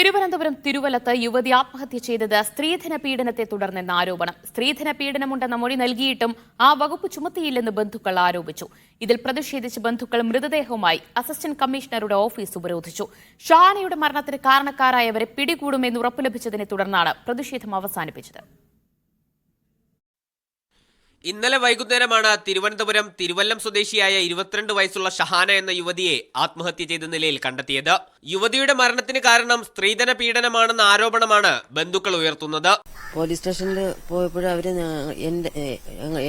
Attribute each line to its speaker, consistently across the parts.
Speaker 1: തിരുവനന്തപുരം തിരുവല്ലത്ത് യുവതി ആത്മഹത്യ ചെയ്തത് സ്ത്രീധന പീഡനത്തെ തുടർന്നെന്ന ആരോപണം. സ്ത്രീധന പീഡനമുണ്ടെന്ന മൊഴി നൽകിയിട്ടും ആ വകുപ്പ് ചുമത്തിയില്ലെന്ന് ബന്ധുക്കൾ ആരോപിച്ചു. ഇതിൽ പ്രതിഷേധിച്ച് ബന്ധുക്കൾ മൃതദേഹവുമായി അസിസ്റ്റന്റ് കമ്മീഷണറുടെ ഓഫീസ് ഉപരോധിച്ചു. ഷഹാനയുടെ മരണത്തിന് കാരണക്കാരായവരെ പിടികൂടുമെന്ന് ഉറപ്പു ലഭിച്ചതിനെ തുടർന്നാണ് പ്രതിഷേധം അവസാനിപ്പിച്ചത്.
Speaker 2: ഇന്നലെ വൈകുന്നേരമാണ് തിരുവനന്തപുരം തിരുവല്ലം സ്വദേശിയായ 22 വയസ്സുള്ള ഷഹാന എന്ന യുവതിയെ ആത്മഹത്യ ചെയ്ത നിലയിൽ കണ്ടെത്തിയത്. യുവതിയുടെ മരണത്തിന് കാരണം സ്ത്രീധന പീഡനമാണെന്ന ആരോപണമാണ് ബന്ധുക്കൾ ഉയർത്തുന്നത്.
Speaker 3: പോലീസ് സ്റ്റേഷനിൽ പോയപ്പോഴും അവര്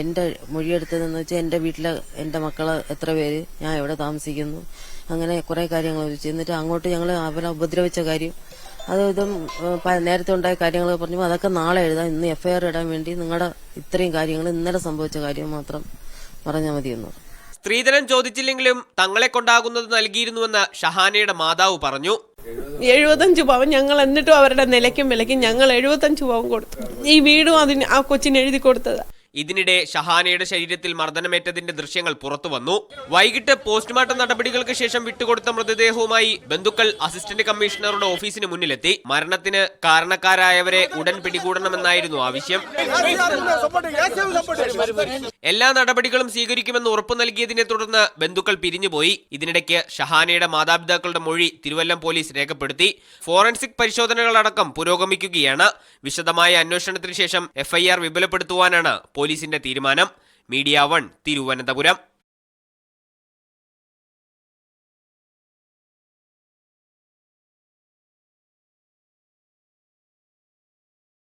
Speaker 3: എന്റെ മൊഴിയെടുത്തതെന്ന് വെച്ചാൽ എന്റെ വീട്ടിലെ എന്റെ മക്കള് എത്ര പേര്, ഞാൻ എവിടെ താമസിക്കുന്നു, അങ്ങനെ കുറെ കാര്യങ്ങൾ ചോദിച്ചു. എന്നിട്ട് അങ്ങോട്ട് ഞങ്ങൾ അവരെ ഉപദ്രവിച്ച കാര്യം ഇതും നേരത്തെ ഉണ്ടായ കാര്യങ്ങൾ പറഞ്ഞു. അതൊക്കെ നാളെ എഴുതാം, ഇന്ന് FIR ഇടാൻ വേണ്ടി നിങ്ങളുടെ ഇത്രയും കാര്യങ്ങൾ ഇന്നലെ സംഭവിച്ച കാര്യം മാത്രം പറഞ്ഞാൽ മതിയെന്നു.
Speaker 2: സ്ത്രീധനം ചോദിച്ചില്ലെങ്കിലും തങ്ങളെ കൊണ്ടാകുന്നത് നൽകിയിരുന്നുവെന്ന് ഷഹാനയുടെ മാതാവ് പറഞ്ഞു.
Speaker 4: 75 പവൻ ഞങ്ങൾ എന്നിട്ടും അവരുടെ നിലയ്ക്കും വിലയ്ക്കും ഞങ്ങൾ 75 പവൻ കൊടുത്തു. ഈ വീടും അതിന് ആ കൊച്ചിന് എഴുതി കൊടുത്തത്.
Speaker 2: ഇതിനിടെ ഷഹാനയുടെ ശരീരത്തിൽ മർദ്ദനമേറ്റതിന്റെ ദൃശ്യങ്ങൾ പുറത്തു വന്നു. വൈകിട്ട് പോസ്റ്റ്മോർട്ടം നടപടികൾക്ക് ശേഷം വിട്ടുകൊടുത്ത മൃതദേഹവുമായി ബന്ധുക്കൾ അസിസ്റ്റന്റ് കമ്മീഷണറുടെ ഓഫീസിന് മുന്നിലെത്തി. മരണത്തിന് കാരണക്കാരായവരെ ഉടൻ പിടികൂടണമെന്നായിരുന്നു ആവശ്യം. എല്ലാ നടപടികളും സ്വീകരിക്കുമെന്ന് ഉറപ്പു നൽകിയതിനെ തുടർന്ന് ബന്ധുക്കൾ പിരിഞ്ഞുപോയി. ഇതിനിടയ്ക്ക് ഷഹാനയുടെ മാതാപിതാക്കളുടെ മൊഴി തിരുവല്ലം പോലീസ് രേഖപ്പെടുത്തി. ഫോറൻസിക് പരിശോധനകളടക്കം പുരോഗമിക്കുകയാണ്. വിശദമായ അന്വേഷണത്തിന് ശേഷം FIR വിപുലപ്പെടുത്തുവാനാണ് പോലീസിന്റെ തീരുമാനം. മീഡിയ 1 തിരുവനന്തപുരം.